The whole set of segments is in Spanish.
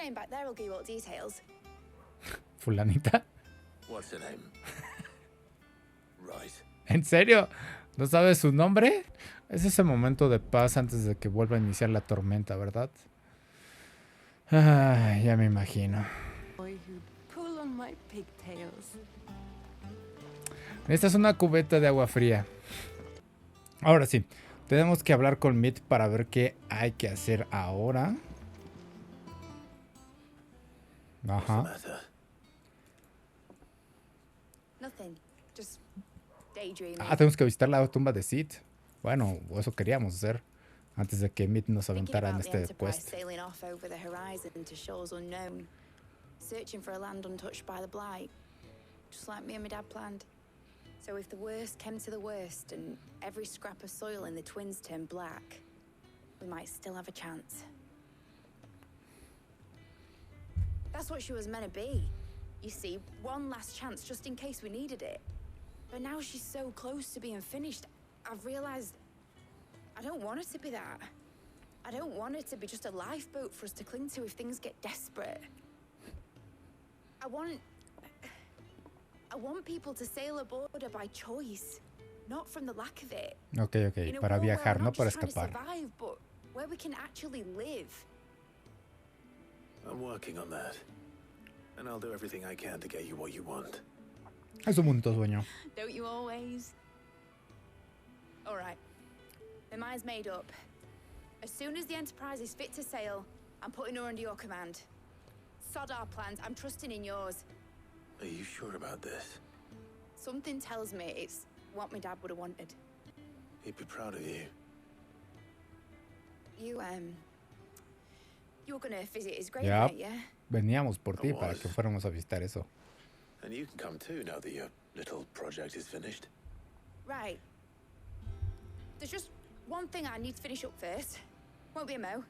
train back there will give you all details. ¿Fulanita? What's her name? Right. ¿En serio? ¿No sabes su nombre? Es ese momento de paz antes de que vuelva a iniciar la tormenta, ¿verdad? Ah, ya me imagino. Esta es una cubeta de agua fría. Ahora sí, tenemos que hablar con Meat para ver qué hay que hacer ahora. Ajá. Ah, tenemos que visitar la tumba de Sid. Bueno, eso queríamos hacer antes de que Meat nos aventara en este quest. Searching for a land untouched by the blight, just like me and my dad planned. So if the worst came to the worst and every scrap of soil in the twins turned black, we might still have a chance. That's what she was meant to be. You see, one last chance just in case we needed it. But now she's so close to being finished, I've realized I don't want her to be that. I don't want her to be just a lifeboat for us to cling to if things get desperate. I want people to sail aboard her by choice, not from the lack of it. Okay, para viajar, no para escapar. Survive, but where we can actually live. I'm working on that. And I'll do everything I can to get you what you want. Es un bonito sueño. Don't you always? All right. My mind's made up. As soon as the Enterprise is fit to sail, I'm putting her under your command. Sod our plans. I'm trusting in yours. Are you sure about this? Something tells me it's what my dad would have wanted. He'd be proud of you. You were gonna visit his grave, Yep. weren't you? Veníamos por ti para que fuéramos a visitar eso. And you can come too now that your little project is finished. Right. There's just one thing I need to finish up first. Won't be a mo.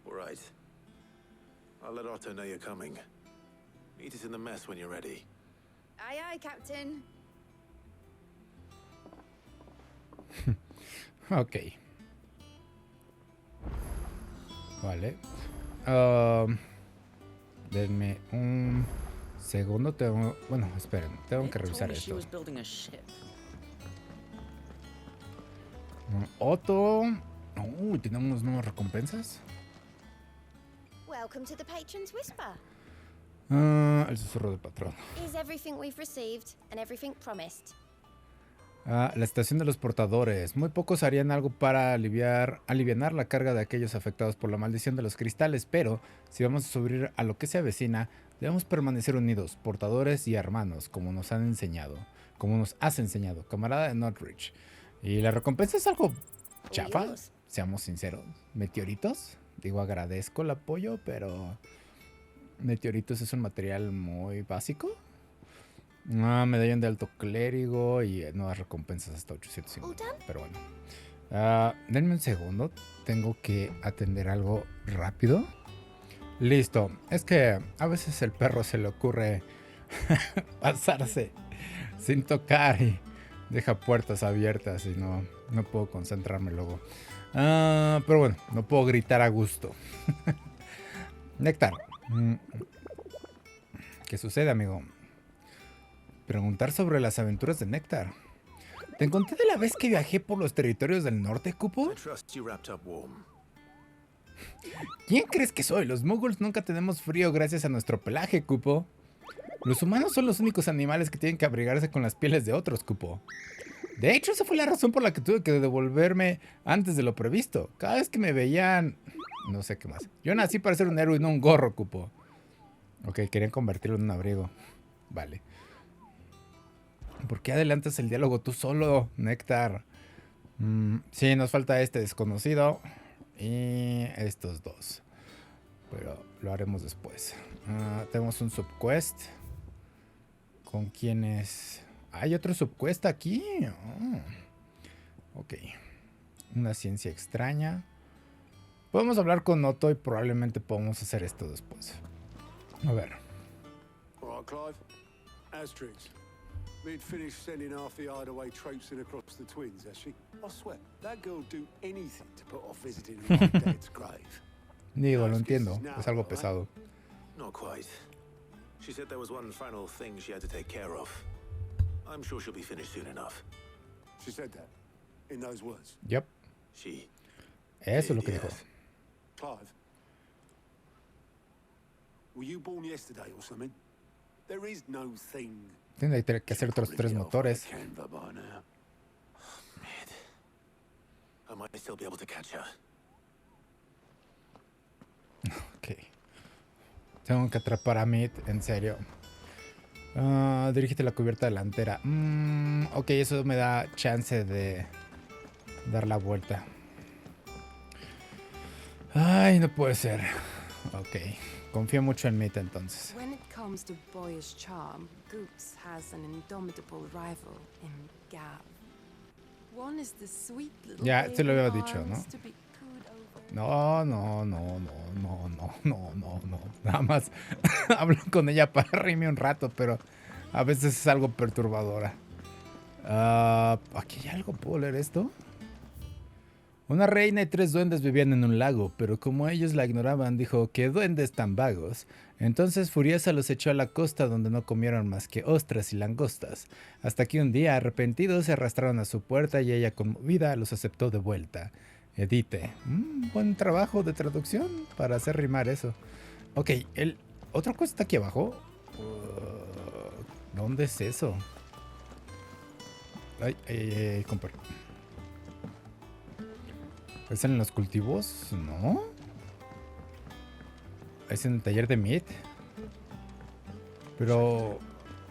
All right. I'll let Otto know you're coming. Meet us in the mess when you're ready. Aye, aye, Captain. Ok. Vale. Denme un segundo. Bueno, esperen. Tengo que revisar esto. Otto. ¿Tenemos nuevas recompensas? Welcome to the Patron's Whisper. El susurro del patrón. Is everything we've received and everything promised? La estación de los portadores. Muy pocos harían algo para alivianar la carga de aquellos afectados por la maldición de los cristales, pero si vamos a subir a lo que se avecina, debemos permanecer unidos, portadores y hermanos, como nos han enseñado, como nos has enseñado, camarada de Northridge. Y la recompensa es algo chafa, seamos sinceros. Meteoritos, digo, agradezco el apoyo, pero meteoritos es un material muy básico. Medallón de alto clérigo y nuevas recompensas hasta 850. Pero bueno. Denme un segundo. Tengo que atender algo rápido. Listo. Es que a veces el perro se le ocurre pasarse sin tocar y deja puertas abiertas y no puedo concentrarme luego. Pero bueno, no puedo gritar a gusto. Néctar. ¿Qué sucede, amigo? Preguntar sobre las aventuras de Néctar. ¿Te conté de la vez que viajé por los territorios del norte, Cupo? ¿Quién crees que soy? Los muggles nunca tenemos frío gracias a nuestro pelaje, Cupo. Los humanos son los únicos animales que tienen que abrigarse con las pieles de otros, Cupo. De hecho, esa fue la razón por la que tuve que devolverme antes de lo previsto. Cada vez que me veían... No sé qué más. Yo nací para ser un héroe y no un gorro, Cupo. Ok, querían convertirlo en un abrigo. Vale. ¿Por qué adelantas el diálogo tú solo, Néctar? Sí, nos falta este desconocido y estos dos. Pero lo haremos después. Tenemos un subquest. ¿Con quién es? ¿Hay otro subquest aquí? Ok. Una ciencia extraña. Podemos hablar con Otto y probablemente podamos hacer esto después. A ver. All right, Clive. Asterix. We'd finished sending half the hideaway traipsing across the twins, has she? I swear, that girl'd do anything to put off visiting her dad's grave. Digo, lo entiendo. Es algo pesado. Not quite. She said there was one final thing she had to take care of. I'm sure she'll be finished soon enough. She said that in those words. Yep. She... Eso es lo que dijo. Yes. Clive, were you born yesterday or something? There is no thing. Tiene que hacer otros 3 motores. Canva by now. Mid. I might still be able to catch her. Ok. Tengo que atrapar a Mid, en serio. Dirígete a la cubierta delantera. Ok, eso me da chance de dar la vuelta. Ay, no puede ser. Ok. Confío mucho en Mid entonces. When it comes to boyish charm, Goops has an indomitable rival in Gav. One is the sweet little Ya, te lo había baby dicho, ¿no? arms to be cooed over. No. Nada más hablo con ella para reírme un rato, pero a veces es algo perturbadora. Aquí hay algo, ¿puedo leer esto? Una reina y 3 duendes vivían en un lago, pero como ellos la ignoraban, dijo que duendes tan vagos. Entonces furiosa los echó a la costa donde no comieron más que ostras y langostas. Hasta que un día, arrepentidos, se arrastraron a su puerta y ella, conmovida, los aceptó de vuelta. Edite. Buen trabajo de traducción para hacer rimar eso. Ok, el otro cosa está aquí abajo. ¿Dónde es eso? Ay, comprar. ¿Es en los cultivos? No. Es en el taller de Meat. Pero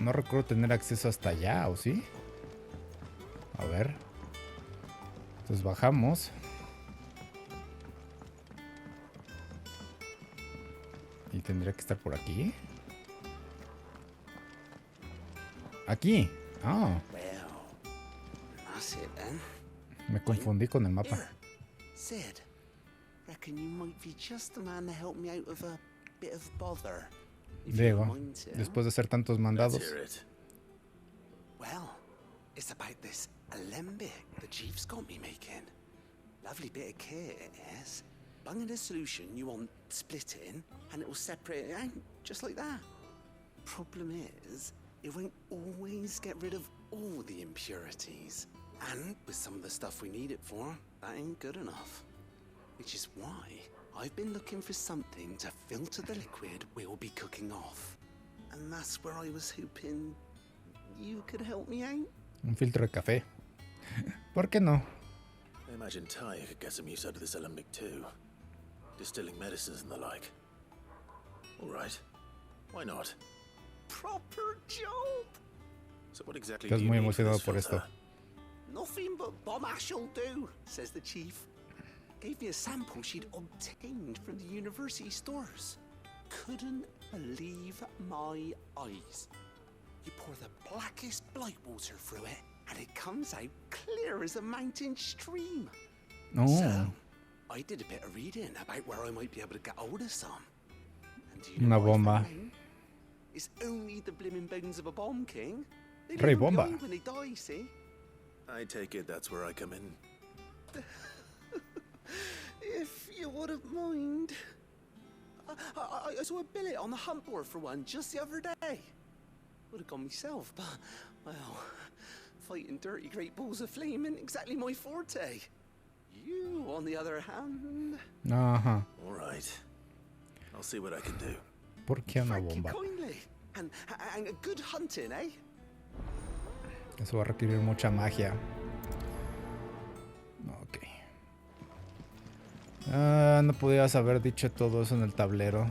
no recuerdo tener acceso hasta allá, ¿o sí? A ver. Entonces bajamos. Y tendría que estar por aquí. Aquí. Ah. That's it then. Me confundí con el mapa. Sid, reckon you might be just the man to help me out of a bit of bother. If you Diego, don't mind to. después de hacer tantos Let's mandados. hear it. Well, it's about this alembic the chief's got me making. Lovely bit of kit it is. Bung in a solution you want splitting, and it will separate it out just like that. Problem is, it won't always get rid of all the impurities. And with some of the stuff we need it for, that ain't good enough. Which is why I've been looking for something to filter the liquid we'll be cooking off. And that's where I was hoping you could help me out. Un filtro de café. ¿Por qué no? I imagine Ty could get some use out of this alembic too. Distilling medicines and the like. All right. Why not? Proper job! So what exactly Estás do you muy need for emocionado this por filter? esto. Nothing but bomb ash'll do, says the chief. Gave me a sample she'd obtained from the university stores. Couldn't believe my eyes. You pour the blackest blight water through it, and it comes out clear as a mountain stream. No. So, I did a bit of reading about where I might be able to get hold of some. And do you know Una what I bomba. found? It's only the blimmin' bones of a bomb king. They Rey leave 'em Bomba. behind when they die, see? I take it that's where I come in. If you wouldn't mind. I saw a billet on the hunt board for one just the other day. Would have gone myself, but, well, fighting dirty great balls of flame ain't exactly my forte. You, on the other hand... Ajá. All right. I'll see what I can do. ¿Por qué una Thank you bomba? kindly. And a good hunting, eh? Eso va a requerir mucha magia. Ok. No podías haber dicho todo eso en el tablero.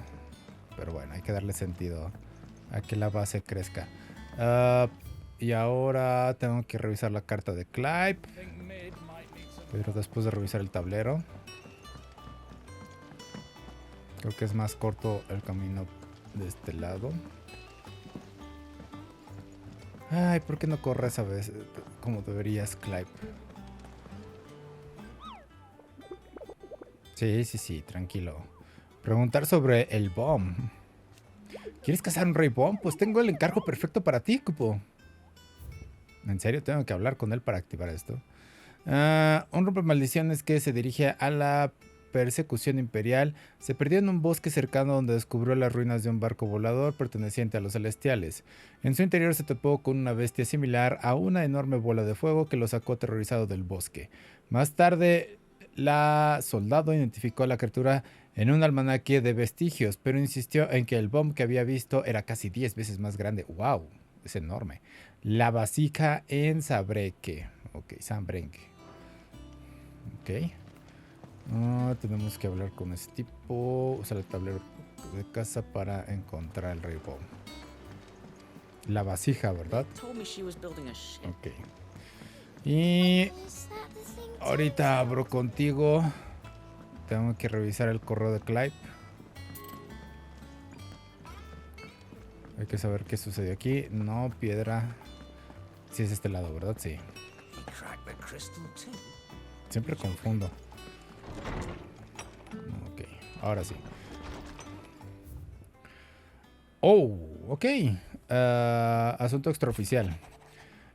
Pero bueno, hay que darle sentido a que la base crezca. Y ahora tengo que revisar la carta de Clive. Pero después de revisar el tablero. Creo que es más corto el camino de este lado. Ay, ¿por qué no corres a veces como deberías, Clive? Sí, tranquilo. Preguntar sobre el bomb. ¿Quieres cazar un rey bomb? Pues tengo el encargo perfecto para ti, Cupo. ¿En serio? Tengo que hablar con él para activar esto. Un rompe maldiciones que se dirige a la persecución imperial, se perdió en un bosque cercano donde descubrió las ruinas de un barco volador perteneciente a los celestiales. En su interior se topó con una bestia similar a una enorme bola de fuego que lo sacó aterrorizado del bosque. Más tarde, la soldado identificó a la criatura en un almanaque de vestigios, pero insistió en que el bomb que había visto era casi 10 veces más grande. ¡Wow! Es enorme. La vasija en Sabreque. Ok, Sabreque. Ok. Tenemos que hablar con ese tipo. Usar el tablero de casa para encontrar el rey bomb. La vasija, ¿verdad? Ok. Y ahorita abro contigo. Tengo que revisar el correo de Clive. Hay que saber qué sucedió aquí. No, piedra. Sí es este lado, ¿verdad? Sí. Siempre confundo. Ok, ahora sí. Oh, ok. Asunto extraoficial.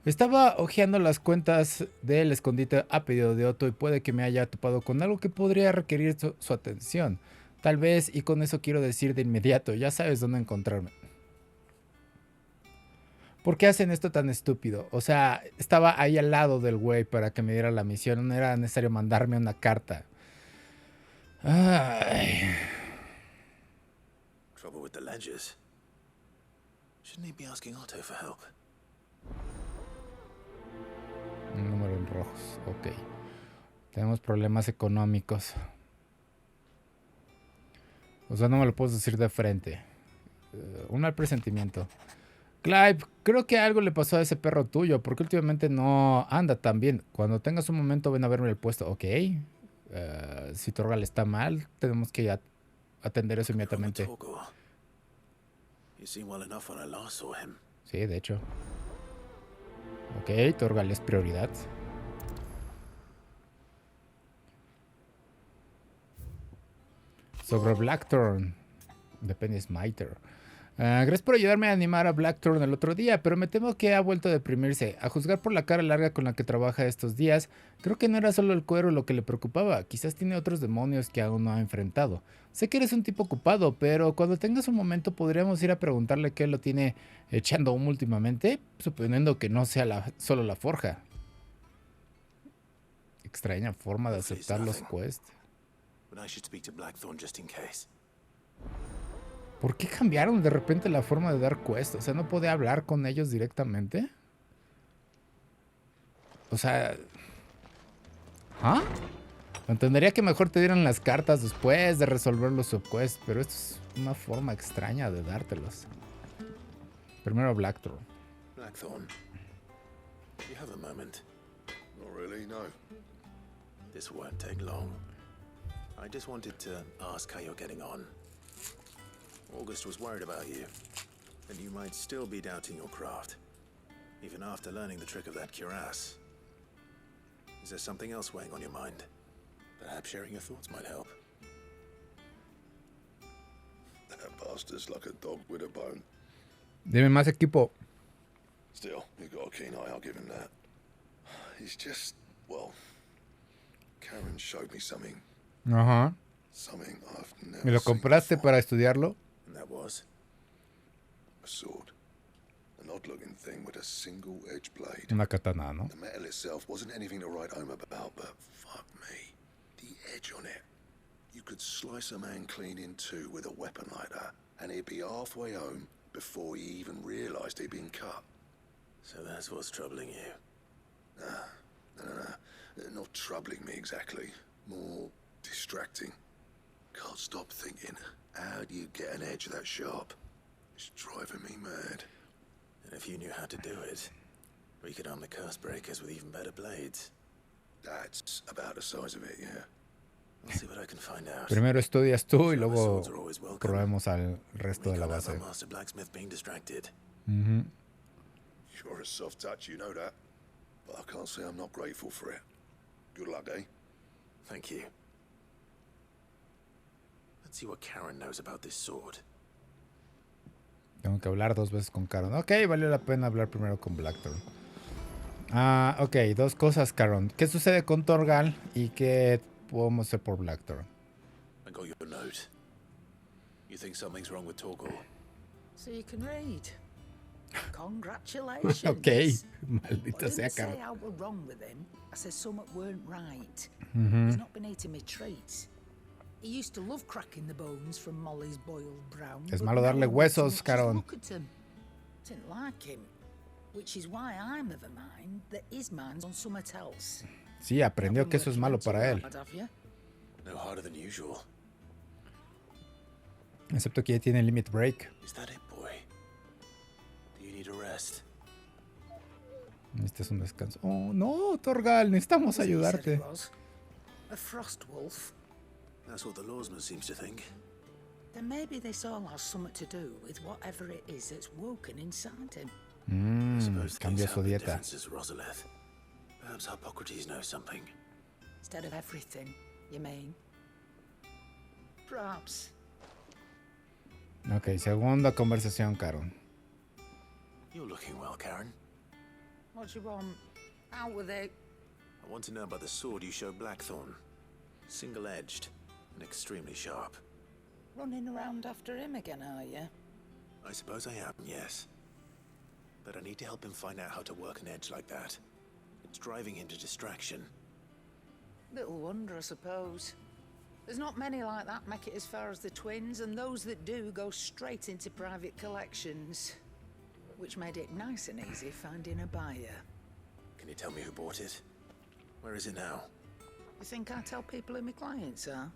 Estaba hojeando las cuentas del escondite a pedido de Otto y puede que me haya topado con algo que podría requerir su atención. Tal vez, y con eso quiero decir de inmediato, ya sabes dónde encontrarme. ¿Por qué hacen esto tan estúpido? O sea, estaba ahí al lado del güey para que me diera la misión. No era necesario mandarme una carta. Ay. Trouble with the ledgers. Shouldn't he be asking Otto for help? Un número en rojos. Ok. Tenemos problemas económicos. O sea, no me lo puedo decir de frente. Un mal presentimiento. Clive, creo que algo le pasó a ese perro tuyo, porque últimamente no anda tan bien. Cuando tengas un momento, ven a verme el puesto. Ok. Si Torgal está mal, tenemos que atender eso inmediatamente. Sí, de hecho. Ok, Torgal es prioridad. Sobre Blackthorn. Depende Smiter. Gracias por ayudarme a animar a Blackthorn el otro día, pero me temo que ha vuelto a deprimirse. A juzgar por la cara larga con la que trabaja estos días, creo que no era solo el cuero lo que le preocupaba. Quizás tiene otros demonios que aún no ha enfrentado. Sé que eres un tipo ocupado, pero cuando tengas un momento podríamos ir a preguntarle qué lo tiene echando humo últimamente, suponiendo que no sea solo la forja. Extraña forma de aceptar los quests. ¿Por qué cambiaron de repente la forma de dar quests? O sea, ¿no puede hablar con ellos directamente? O sea... ¿Ah? Entendería que mejor te dieran las cartas después de resolver los subquests, pero esto es una forma extraña de dártelos. Primero Blackthorn. Blackthorn, you have a moment? Not really, no. This won't take long. I just wanted to ask how you're getting on. August was worried about you, and you might still be doubting your craft, even after learning the trick of that cuirass. Is there something else weighing on your mind? Perhaps sharing your thoughts might help. That bastard's like a dog with a bone. Dime más, equipo. Still, you've got a keen eye, I'll give him that. He's just, well, Karen showed me something. Ajá. Something I've never ¿Me lo seen compraste before. para estudiarlo? And that was? A sword. An odd-looking thing with a single-edged blade. Una katana, ¿no? The metal itself wasn't anything to write home about, but fuck me. The edge on it. You could slice a man clean in two with a weapon like that, and he'd be halfway home before he even realized he'd been cut. So that's what's troubling you. No. Not troubling me exactly. More distracting. Can't stop thinking, how do you get an edge that sharp? It's driving me mad. And if you knew how to do it, we could arm the curse breakers with even better blades. That's about the size of it, yeah. I'll see what I can find out. Primero estudias tú y luego Swords are always welcome. probemos al resto de We la can't have base. our master blacksmith being distracted. You're a soft touch, you know that. But I can't say I'm not grateful for it. Good luck, eh? Thank you. Let's see what Karen knows about this sword. Tengo que hablar 2 veces con Caron. Ok, valió la pena hablar primero con Blackthorn. Ok, 2 cosas, Caron. ¿Qué sucede con Torgal y qué podemos hacer por Blackthorn? got your note. You think something's wrong with Torgal? So you can read. Congratulations. Ok, I maldita sea, didn't say Carol. I were wrong with him. I said something weren't right. Ujú. He's not been eating me treats. He used to love cracking the bones from Molly's boiled brown. Es but malo no darle one would so huesos, much as Caron. look at him. Didn't like him. Which is why I'm of a mind that his mind's on something else. Sí, aprendió que eso es malo para él. Have you? No harder than usual. Excepto que ya tiene limit break. Is that it, boy? Do you need a rest? Este es un descanso. Oh, no, Torgal, necesitamos As he said ayudarte. he was. A frost wolf. That's what the lawsman seems to think. Then maybe this all has something to do with whatever it is that's woken inside him. I suppose Cambió things su have their dieta. differences, Rosalith. Perhaps Hippocrates knows something. Instead of everything, you mean? Perhaps. Ok, segunda conversación, Caron. You're looking well, Karen. What do you want? Out with it. I want to know about the sword you showed Blackthorn. Single-edged and extremely sharp. Running around after him again, are you? I suppose I am, yes. But I need to help him find out how to work an edge like that. It's driving him to distraction. Little wonder, I suppose. There's not many like that make it as far as the twins, and those that do go straight into private collections. Which made it nice and easy finding a buyer. Can you tell me who bought it? Where is it now? You think I tell people who my clients are?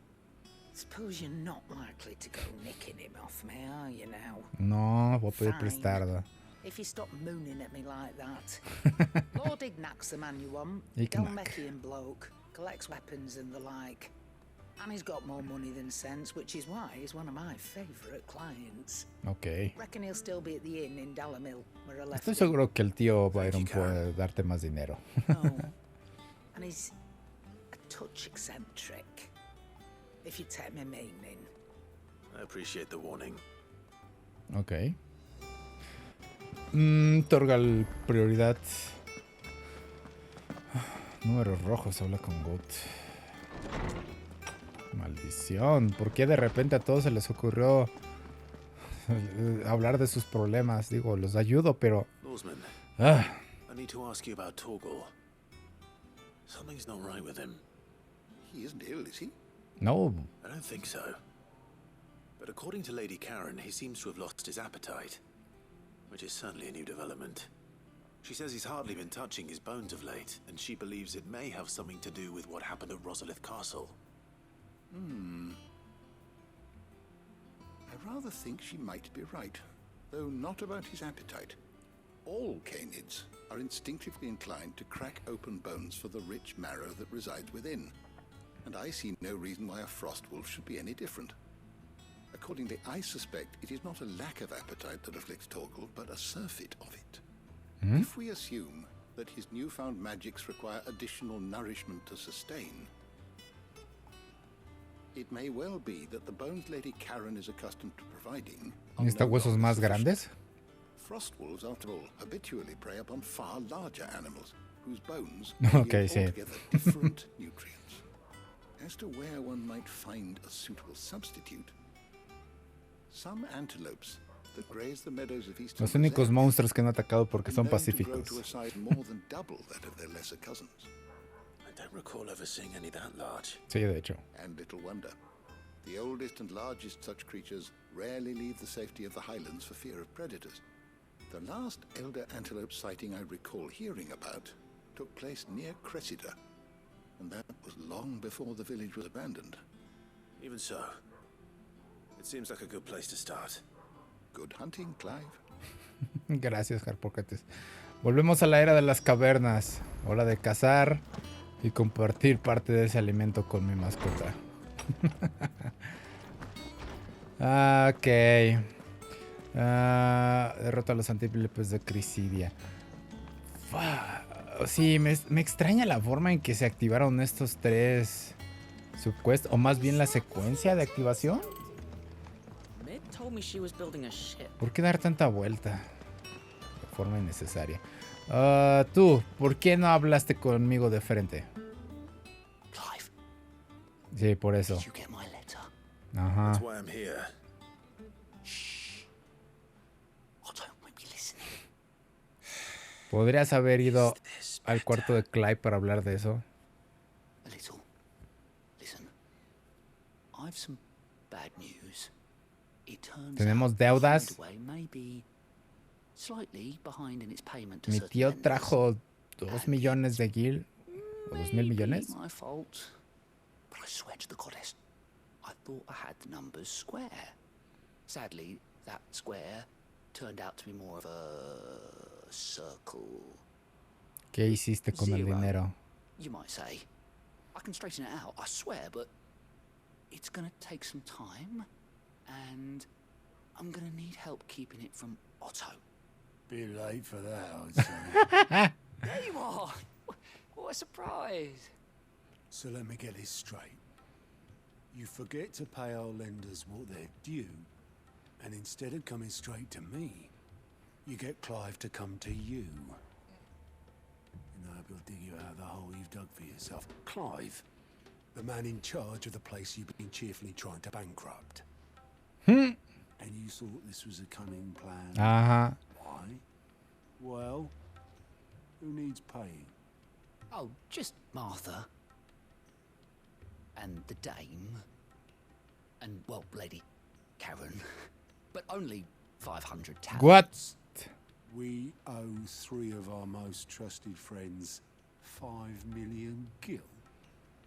Suppose you're not likely to go nicking him off me, are you now? No, voy a pedir Fine. prestada. If you stop mooning at me like that. Lord Ignac's the man you want. Ignac. Dalmatian bloke. Collects weapons and the like. And he's got more money than sense, which is why he's one of my favourite clients. Ok. Reckon he'll still be at the inn in Dallamil, where I left Estoy him. seguro que el tío Byron you, Karen. puede darte más dinero. Oh. And he's a touch eccentric, if you take my meaning. I appreciate the warning. Ok. Torgal, prioridad. Números rojos, habla con Goat. Maldición. ¿Por qué de repente a todos se les ocurrió hablar de sus problemas? Digo, los ayudo, pero... Lawsman, Ah, I need to ask you about Torgal. Something's not right with him. He isn't ill, is he? no. I don't think so. But according to Lady Karen, he seems to have lost his appetite, which is certainly a new development. She says he's hardly been touching his bones of late, and she believes it may have something to do with what happened at Rosalith Castle. I rather think she might be right, though not about his appetite. All canids are instinctively inclined to crack open bones for the rich marrow that resides within, and I see no reason why a frost wolf should be any different. Accordingly, I suspect it is not a lack of appetite that afflicts Torgal, but a surfeit of it. If we assume that his newfound magics require additional nourishment to sustain, it may well be that the bones Lady Karen is accustomed to providing are ¿Necesita no huesos longer más sufficient. grandes? Frost wolves, after all, habitually prey upon far larger animals, whose bones yield Okay, sí. altogether different nutrients. As to where one might find a suitable substitute, some antelopes that graze the meadows of eastern Los únicos Brazil monstruos que han atacado porque have son been known to grow pacíficos. to a size more than double that of their lesser cousins. I don't recall ever seeing any that large. Sí, de hecho. And little wonder. The oldest and largest such creatures rarely leave the safety of the highlands for fear of predators. The last elder antelope sighting I recall hearing about took place near Cressida, and that was long before the village was abandoned. Even so, it seems like a good place to start. Good hunting, Clive. Gracias, Harpocates. Volvemos a la era de las cavernas. Hora de cazar y compartir parte de ese alimento con mi mascota. Ok. Derrota a los antílopes de Crisidia. Sí, me extraña la forma en que se activaron estos tres subquests, o más bien la secuencia de activación. Mid told me she was building a ship. ¿Por qué dar tanta vuelta? De forma innecesaria. Tú, ¿por qué no hablaste conmigo de frente? Clive, Sí, por eso. did you get my letter? Ajá. That's why I'm here. Shh. Otto might be listening. ¿Podrías haber ido Is this al cuarto de Clive para hablar de eso? A little. Listen. I've some bad news. It turns Tenemos out the deudas. hideaway may be slightly behind in its payment to Mi certain tío lenders. trajo 2 millones de gil. ¿O 2,000 millones? My fault. But I swear to the goddess, I thought I had the numbers square. Sadly, that square turned out to be more of a circle. ¿Qué hiciste con el Zero. dinero? You might say. I can straighten it out, I swear, but it's gonna take some time, and I'm gonna need help keeping it from Otto. Bit late for that, I'd say. There you are! What a surprise! So let me get this straight. You forget to pay our lenders what they're due, and instead of coming straight to me, you get Clive to come to you. And I hope he'll dig you out of the hole you've dug for yourself. Clive, the man in charge of the place you've been cheerfully trying to bankrupt. And you thought this was a cunning plan? Ajá. Why? Well, who needs paying? Oh, just Martha. And the dame. And, well, Lady Karen. But only 500 talents. What? We owe 3 of our most trusted friends 5 million gil.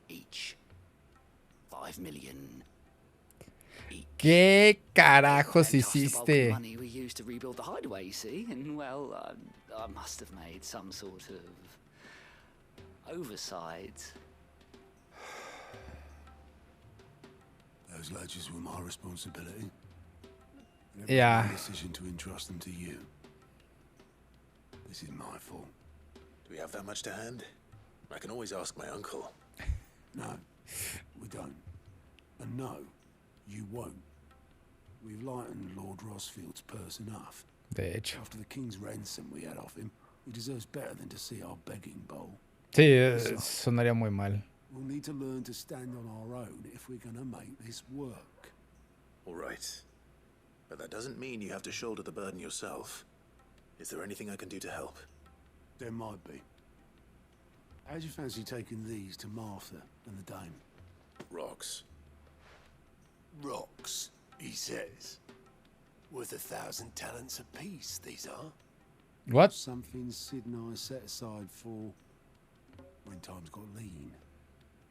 Each. 5 million. Each. ¿Qué carajos And just the bulk of hiciste? money we used to rebuild the hideaway, you see? And, well, I must have made some sort of oversight. Those ledgers were my responsibility. And it was Yeah. my decision to entrust them to you. This is my fault. Do we have that much to hand? I can always ask my uncle. No, we don't. And no, you won't. We've lightened Lord Rosfield's purse enough. De hecho. After the king's ransom we had off him, he deserves better than to see our begging bowl. Sí, sonaría muy mal. We'll need to learn to stand on our own if we're gonna make this work. All right. But that doesn't mean you have to shoulder the burden yourself. Is there anything I can do to help? There might be. How'd you fancy taking these to Martha and the dame? Rocks. Rocks, he says. Worth 1,000 talents apiece, these are. What? Something Sid and I set aside for when times got lean.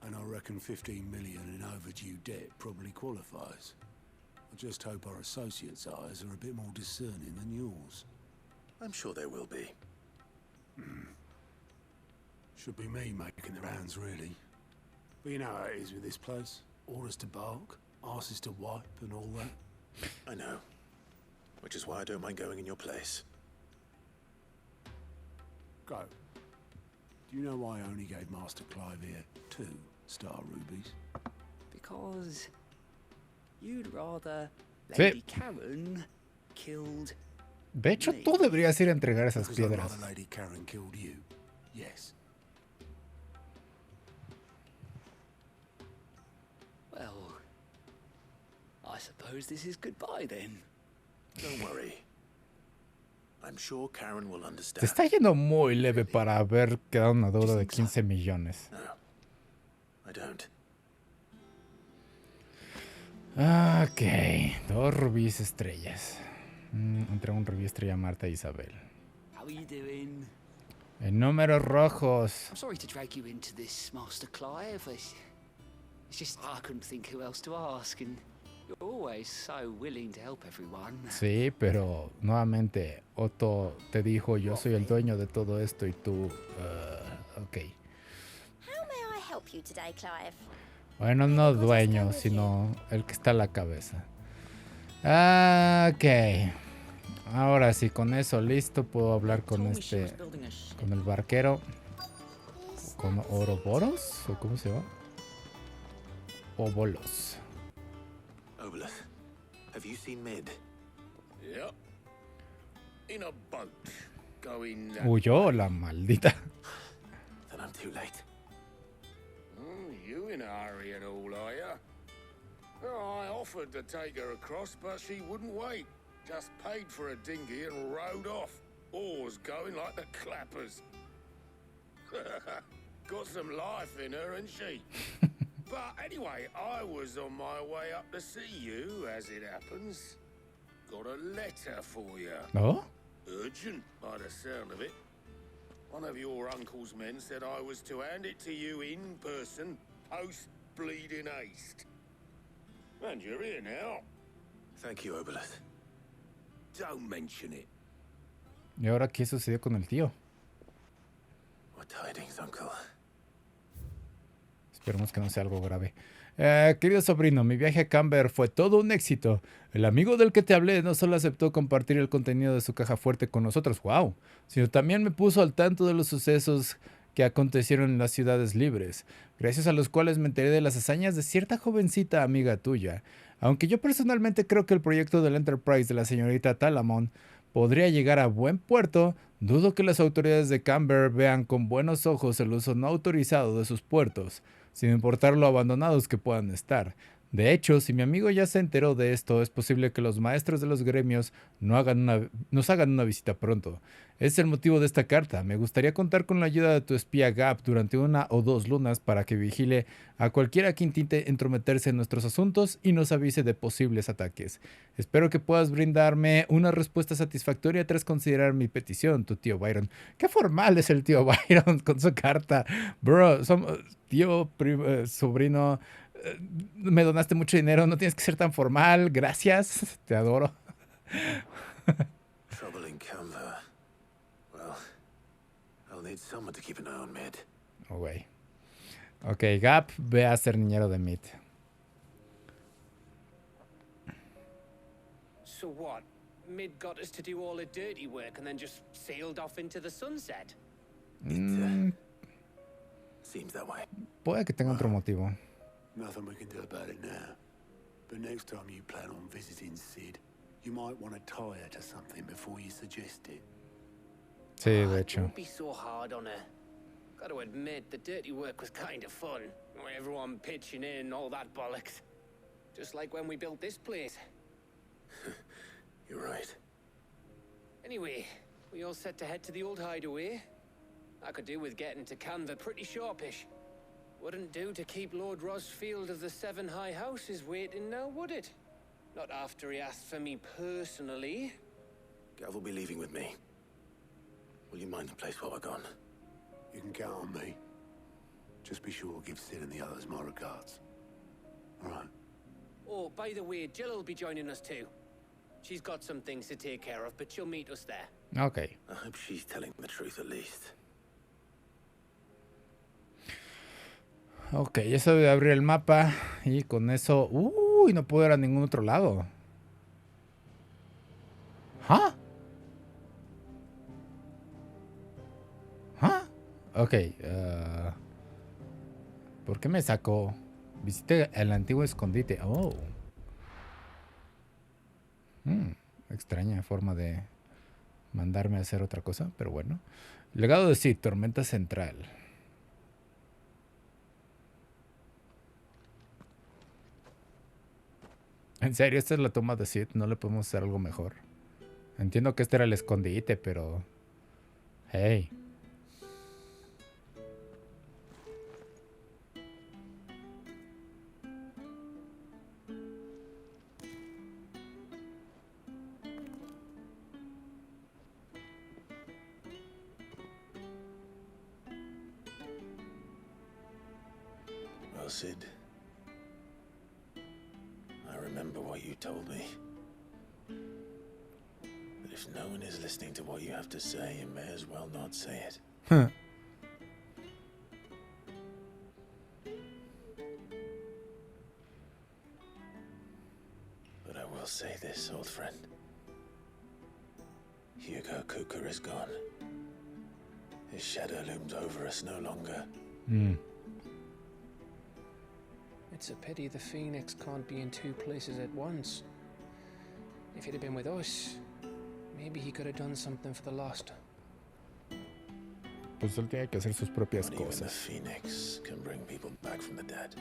And I reckon 15 million in overdue debt probably qualifies. I just hope our associates' eyes are a bit more discerning than yours. I'm sure there will be. Should be me making the rounds, really. But you know how it is with this place. Orders to bark, asses to wipe, and all that. I know. Which is why I don't mind going in your place. Go. Do you know why I only gave Master Clive here 2 star rubies? Because you'd rather Sí. Lady Karen killed De hecho, tú deberías ir a entregar esas Because I'd piedras. rather Lady Karen killed you. Yes. Well, I suppose this is goodbye then. Don't worry. I'm sure Karen will Te understand. está yendo muy leve para haber quedado una deuda de 15 millones. No, I don't. Ok, 2 rubíes estrellas. Entre un rubí estrella a Marta e Isabel. How are you doing? En números rojos. I'm sorry to drag you into this, Master Clive. It's just I couldn't think who else to ask, and you're always so willing to help everyone. Sí, pero nuevamente Otto te dijo, yo soy el dueño de todo esto y tú... ok. How may I help you today, Clive? Bueno, no dueño, sino el que está a la cabeza. Ok. Ahora sí, con eso listo, puedo hablar con Told me she was este... building a ship. con el barquero. ¿Con Ouroboros? ¿O cómo se llama? Obolos. Oboleth, have you seen Mid? Yep. In a boat. Going... Huyó la maldita. Then I'm too late. You in a hurry at all, are ya? I offered to take her across, but she wouldn't wait. Just paid for a dinghy and rowed off. Oars going like the clappers. Got some life in her, ain't she? But anyway, I was on my way up to see you, as it happens. Got a letter for you. ¿No? Urgent, by the sound of it. One of your uncle's men said I was to hand it to you in person, post-bleeding haste. And you're here now. Thank you, Obeleth. Don't mention it. ¿Y ahora qué sucedió con el tío? What tidings, uncle? Esperemos que no sea algo grave. Querido sobrino, mi viaje a Camber fue todo un éxito. El amigo del que te hablé no solo aceptó compartir el contenido de su caja fuerte con nosotros, wow, sino también me puso al tanto de los sucesos que acontecieron en las ciudades libres, gracias a los cuales me enteré de las hazañas de cierta jovencita amiga tuya. Aunque yo personalmente creo que el proyecto del Enterprise de la señorita Talamon podría llegar a buen puerto, dudo que las autoridades de Camber vean con buenos ojos el uso no autorizado de sus puertos, sin importar lo abandonados que puedan estar. De hecho, si mi amigo ya se enteró de esto, es posible que los maestros de los gremios nos hagan una visita pronto. Ese es el motivo de esta carta. Me gustaría contar con la ayuda de tu espía Gap durante 1 o 2 lunas para que vigile a cualquiera que intente entrometerse en nuestros asuntos y nos avise de posibles ataques. Espero que puedas brindarme una respuesta satisfactoria tras considerar mi petición, tu tío Byron. Qué formal es el tío Byron con su carta. Bro, tío, sobrino, me donaste mucho dinero, no tienes que ser tan formal, gracias, te adoro. Trouble in Canva. Well, I'll need someone to keep an eye on Mid. Oh, güey. Ok, Gap, ve a ser niñero de Mid. So what? Mid got us to do all the dirty work and then just sailed off into the sunset? Seems that way. Puede que tenga otro motivo. Nothing we can do about it now. But next time you plan on visiting Sid, you might want to tie her to something before you suggest it. Sí, de hecho. Don't be so hard on her. Got to admit, the dirty work was kind of fun. Everyone pitching in, all that bollocks. Just like when we built this place. You're right. Anyway, we all set to head to the old hideaway. I could do with getting to Canva pretty sharpish. Wouldn't do to keep Lord Rosfield of the Seven High Houses waiting now, would it? Not after he asked for me personally. Gav will be leaving with me. Will you mind the place while we're gone? You can count on me. Just be sure to give Sid and the others my regards. All right. Oh, by the way, Jill will be joining us too. She's got some things to take care of, but she'll meet us there. Ok. I hope she's telling the truth at least. Ok, eso de abrir el mapa y con eso... Uy, no puedo ir a ningún otro lado. ¿Ah? ¿Ah? Ok. ¿Por qué me sacó? Visite el antiguo escondite. Oh. Extraña forma de mandarme a hacer otra cosa, pero bueno. Legado de Sid, tormenta central. En serio, esta es la toma de Sid. No le podemos hacer algo mejor. Entiendo que este era el escondite, pero... Hey. Well, Sid, I remember what you told me. That if no one is listening to what you have to say, you may as well not say it. Huh. But I will say this, old friend. Hugo Cooker is gone. His shadow looms over us no longer. It's a pity the Phoenix can't be in two places at once. If he'd have been with us, maybe he could have done something for the lost. Pues él tiene que hacer sus propias Not even the cosas. Phoenix can bring people back from the dead.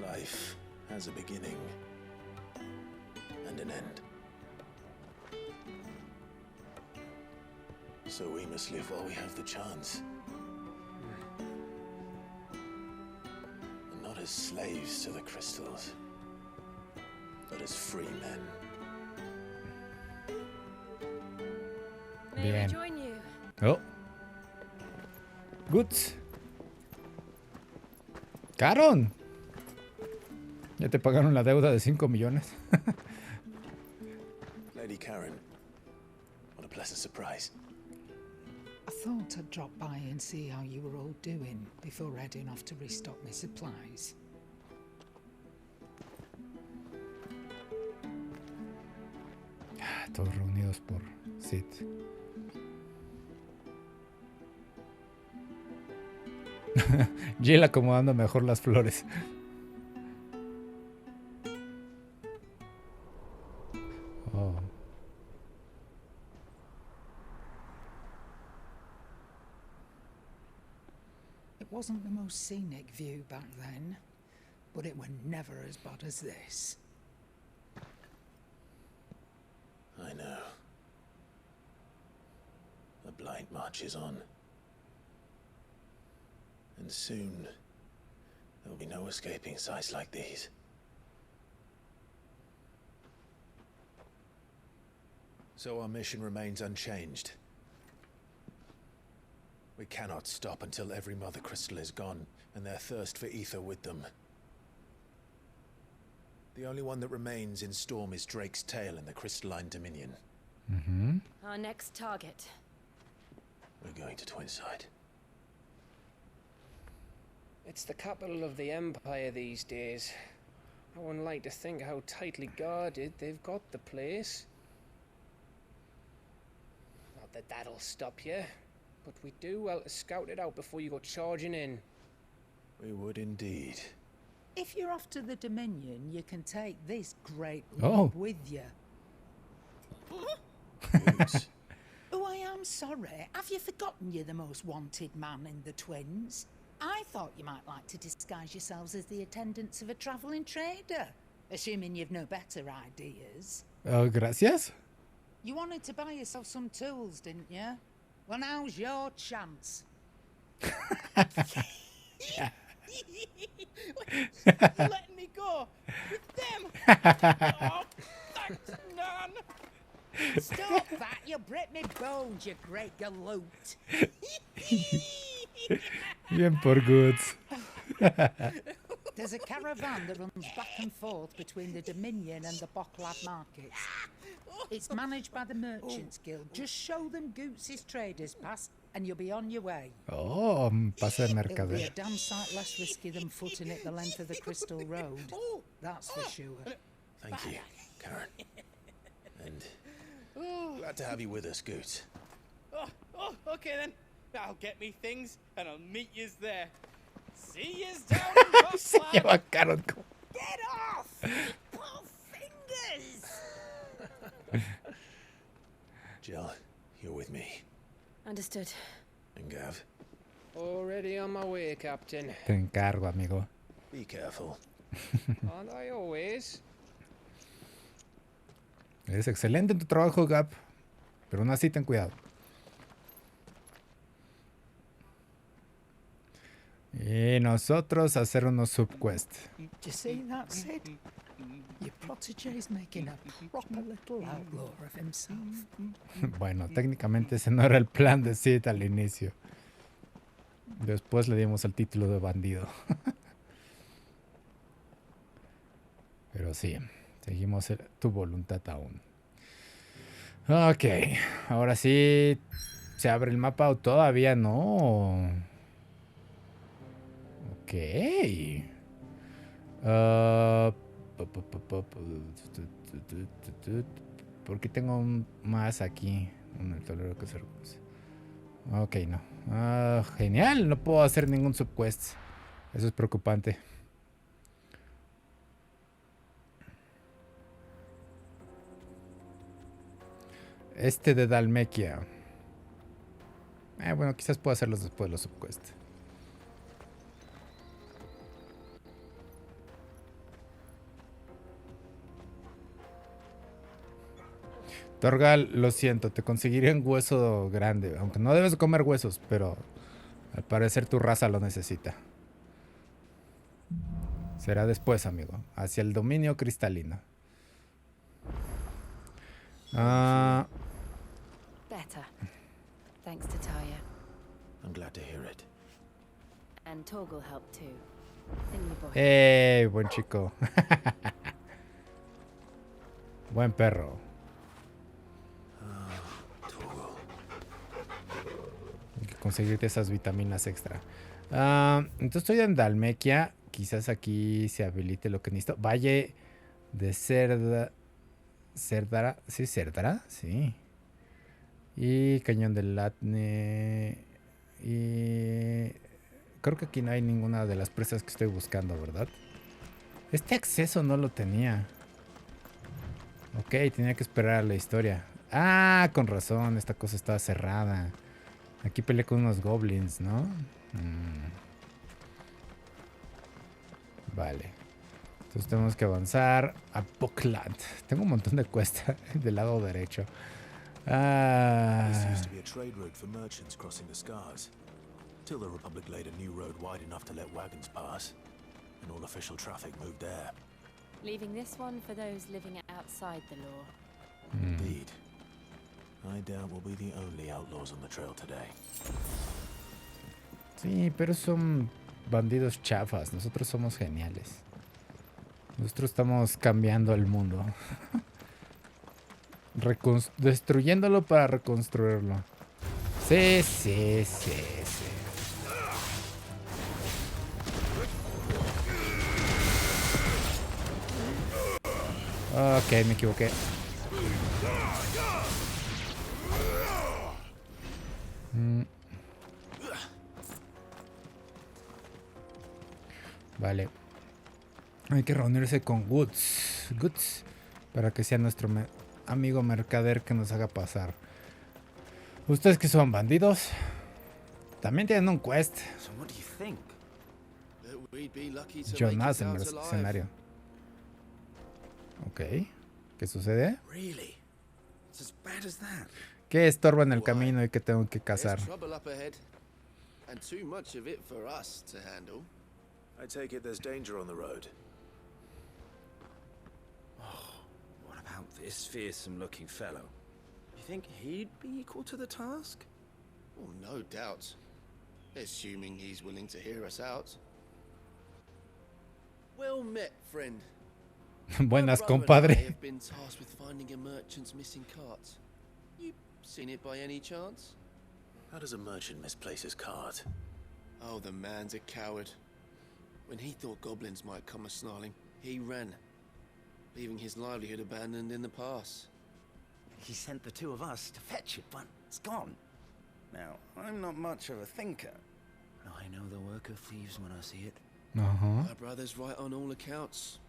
Life has a beginning and an end. So we must live while we have the chance. And not as slaves to the crystals, but as free men. May I Bien. join you? Oh. Good. Caron. Ya te pagaron la deuda de 5 millones. Lady Karen, what a pleasant surprise. I thought I'd drop by and see how you were all doing before heading off to restock my supplies. Todos reunidos por Sid. Jill acomodando mejor las flores. Oh. It wasn't the most scenic view back then, but it were never as bad as this. I know. The blight marches on. And soon, there'll be no escaping sights like these. So our mission remains unchanged. We cannot stop until every Mother Crystal is gone, and their thirst for ether with them. The only one that remains in Storm is Drake's tail in the Crystalline Dominion. Mm-hmm. Our next target. We're going to Twinside. It's the capital of the Empire these days. I wouldn't like to think how tightly guarded they've got the place. Not that that'll stop you, but we do well to scout it out before you go charging in. We would indeed. If you're off to the Dominion, you can take this great Oh. loop with you. Who's? Oh, I am sorry. Have you forgotten you're the most wanted man in the Twins? I thought you might like to disguise yourselves as the attendants of a travelling trader, assuming you've no better ideas. Oh, gracias. You wanted to buy yourself some tools, didn't you? Well, now's your chance. You're letting me go with them. Oh, thanks, Nan. Stop that! You'll break me bones, you great galoot. Bien por goods. There's a caravan that runs back and forth between the Dominion and the Bocklad markets. It's managed by the Merchants Guild. Just show them Goots' traders pass and you'll be on your way. Oh, pase de It'll be mercader. a damn sight less risky than footing it the length of the Crystal Road. That's for sure. Thank you, Karen. And glad to have you with us, Goot. Oh, okay then. I'll get me things and I'll meet yous there. See yous down in Se Bocklad. lleva Caron como... Get off! Pull fingers! Jill, you're with me. Understood. And Gav, Already on my way, Captain. Te encargo, amigo. be careful. Aren't I always? Eres excelente en tu trabajo, Gap. Pero aún así ten cuidado. Y nosotros hacer unos subquests. Do you see that, Sid? Your protege's making a proper little outlaw of himself. Bueno, técnicamente ese no era el plan de Sid al inicio. Después le dimos el título de bandido. Pero sí, seguimos tu voluntad aún. Ok, ahora sí se abre el mapa o todavía no. Ok. ¿Por qué tengo más aquí? En el tablero que se reconoce. Ok, no. Genial, no puedo hacer ningún subquest. Eso es preocupante. Este de Dalmequia. Bueno, quizás puedo hacerlos después de los subquests. Torgal, lo siento, te conseguiré un hueso grande. Aunque no debes comer huesos, pero al parecer tu raza lo necesita. Será después, amigo. Hacia el dominio cristalino. Ah, Better. Thanks to Talia. I'm glad to hear it. And Torgal helped too. Didn't you, boy? buen chico. Buen perro. Hay que conseguirte esas vitaminas extra. Entonces estoy en Dalmequia. Quizás aquí se habilite lo que necesito. Valle de Cerdara. ¿Sí, Cerdara? Sí. Y Cañón del Latne. Y creo que aquí no hay ninguna de las presas que estoy buscando, ¿verdad? Este acceso no lo tenía. Ok, tenía que esperar a la historia. Ah, con razón, esta cosa estaba cerrada. Aquí peleé con unos goblins, ¿no? Vale. Entonces tenemos que avanzar a Bookland. Tengo un montón de cuesta del lado derecho. This used to be a trade route for merchants crossing the scars. Till the Republic laid a new road wide enough to let wagons pass, and all official traffic moved there. Leaving this one for those living outside the law. Indeed. I doubt we'll be the only outlaws on the trail today. Sí, pero son bandidos chafas. Nosotros somos geniales. Nosotros estamos cambiando el mundo. Destruyéndolo para reconstruirlo. Sí, sí, sí, sí. Ok, me equivoqué. Vale. Hay que reunirse con Woods. Para que sea nuestro amigo mercader que nos haga pasar. ¿Ustedes que son bandidos? También tienen un quest. Jonas en el escenario. Ok. ¿Qué sucede? ¿Qué estorba en el camino y que tengo que cazar? I take it there's danger on the road. What about this fearsome-looking fellow? You think he'd be equal to the task? Oh, no doubt. Assuming he's willing to hear us out. Well met, friend. Buenas, I compadre. have been tasked with finding a merchant's missing cart. You seen it by any chance? How does a merchant misplace his cart? Oh, the man's a coward. When he thought goblins might come a-snarling, he ran, leaving his livelihood abandoned in the pass. He sent the two of us to fetch it, but it's gone. Now, I'm not much of a thinker. I know the work of thieves when I see it. My brother's right on all accounts.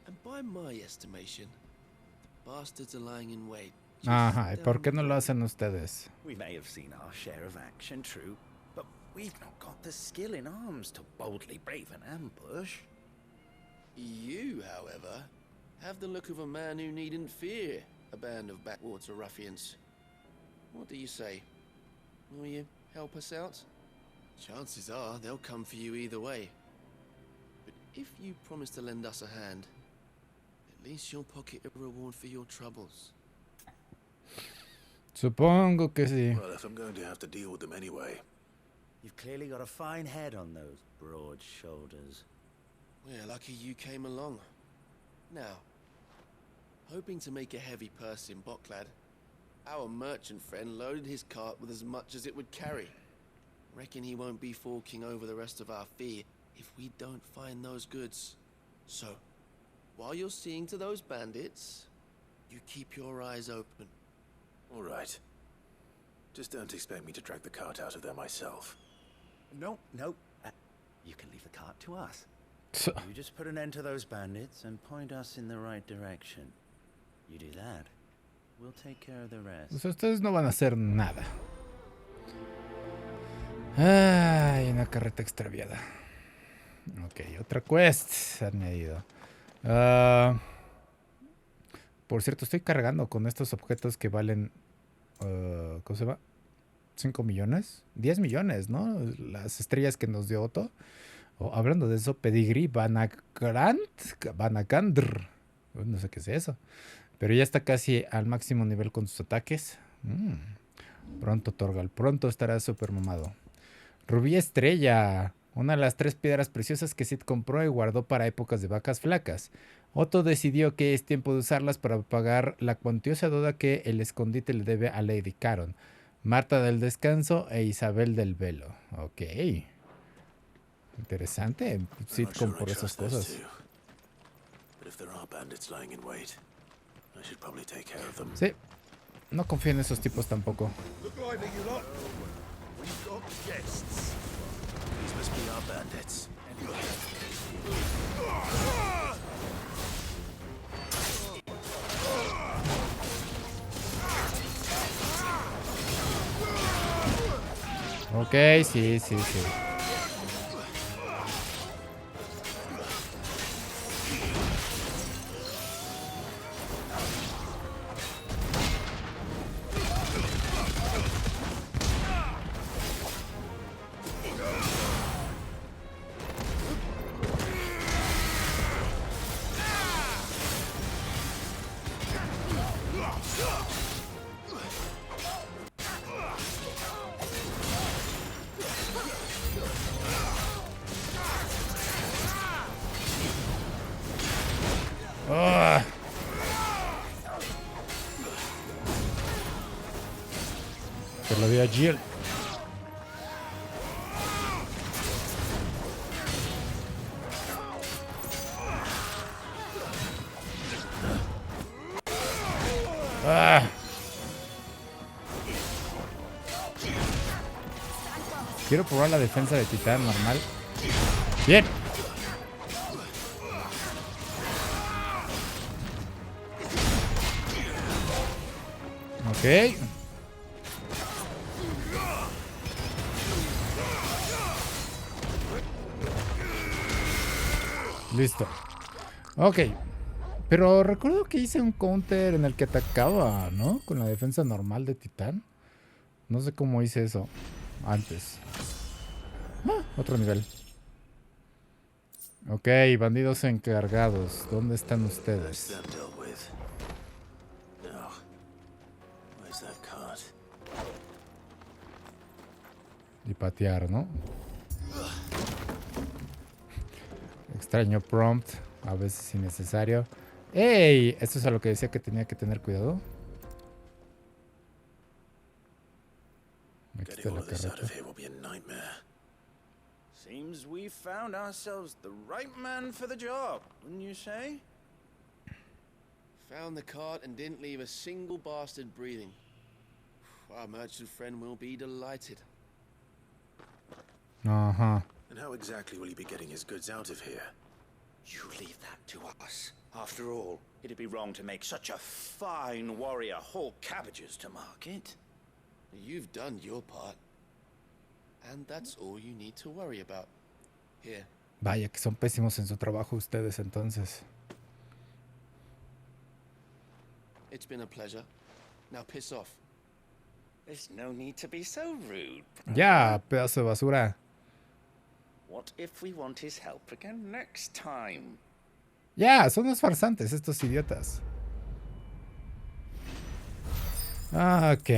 And by my estimation, the bastards are lying in wait. Ajá, ¿y por qué no lo hacen ustedes? We may have seen our share of action, true, but we've not got the skill in arms to boldly brave an ambush. You, however, have the look of a man who needn't fear a band of backwater ruffians. What do you say? Will you help us out? Chances are they'll come for you either way. But if you promise to lend us a hand, at least you'll pocket a reward for your troubles. Supongo que sí. Well, if I'm going to have to deal with them anyway. You've clearly got a fine head on those broad shoulders. We're lucky you came along. Now, hoping to make a heavy purse in Boklad, our merchant friend loaded his cart with as much as it would carry. Reckon he won't be forking over the rest of our fee if we don't find those goods. So, while you're seeing to those bandits, you keep your eyes open. All right. Just don't expect me to drag the cart out of there myself. No. You can leave the cart to us. You just put an end to those bandits and point us in the right direction. You do that, we'll take care of the rest. Pues ustedes no van a hacer nada. Ay, una carreta extraviada. Ok, otra quest añadido. Por cierto, estoy cargando con estos objetos que valen... ¿cómo se llama? 5 millones. 10 millones, ¿no? Las estrellas que nos dio Otto. Hablando de eso, Pedigrí Banacandr. No sé qué es eso. Pero ya está casi al máximo nivel con sus ataques. Pronto, Torgal. Pronto estará súper mamado. Rubí Estrella. Una de las 3 piedras preciosas que Sid compró y guardó para épocas de vacas flacas. Otto decidió que es tiempo de usarlas para pagar la cuantiosa deuda que el escondite le debe a Lady Caron, Marta del Descanso e Isabel del Velo. Ok. Interesante. Sid compró esas cosas. Sí. No confío en esos tipos tampoco. Ok, sí. Se lo dio a Jill. Quiero probar la defensa de Titán normal. Bien. Ok. Listo. Ok. Pero recuerdo que hice un counter en el que atacaba, ¿no? Con la defensa normal de Titán. No sé cómo hice eso antes. Otro nivel. Ok, bandidos encargados. ¿Dónde están ustedes? Y patear, ¿no? Extraño prompt. A veces innecesario. ¡Ey! Esto es a lo que decía que tenía que tener cuidado. Me quité la carreta. Seems we found ourselves the right man for the job, wouldn't you say? Found the cart and didn't leave a single bastard breathing. Our merchant friend will be delighted. Uh-huh. And how exactly will he be getting his goods out of here? You leave that to us. After all, it'd be wrong to make such a fine warrior haul cabbages to market. You've done your part. And that's all you need to worry about. Here. Vaya que son pésimos en su trabajo ustedes entonces. It's been a pleasure. Now piss off. There's no need to be so rude. Ya, pedazo de basura. What if we want his help again next time? Ya, son unos farsantes estos idiotas. Ok.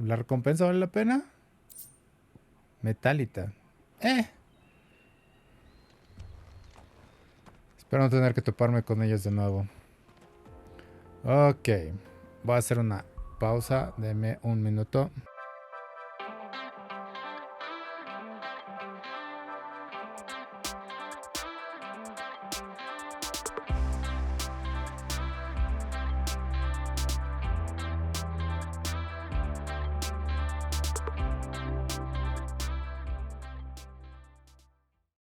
¿La recompensa vale la pena? Metalita. Espero no tener que toparme con ellos de nuevo. Ok. Voy a hacer una pausa. Deme un minuto.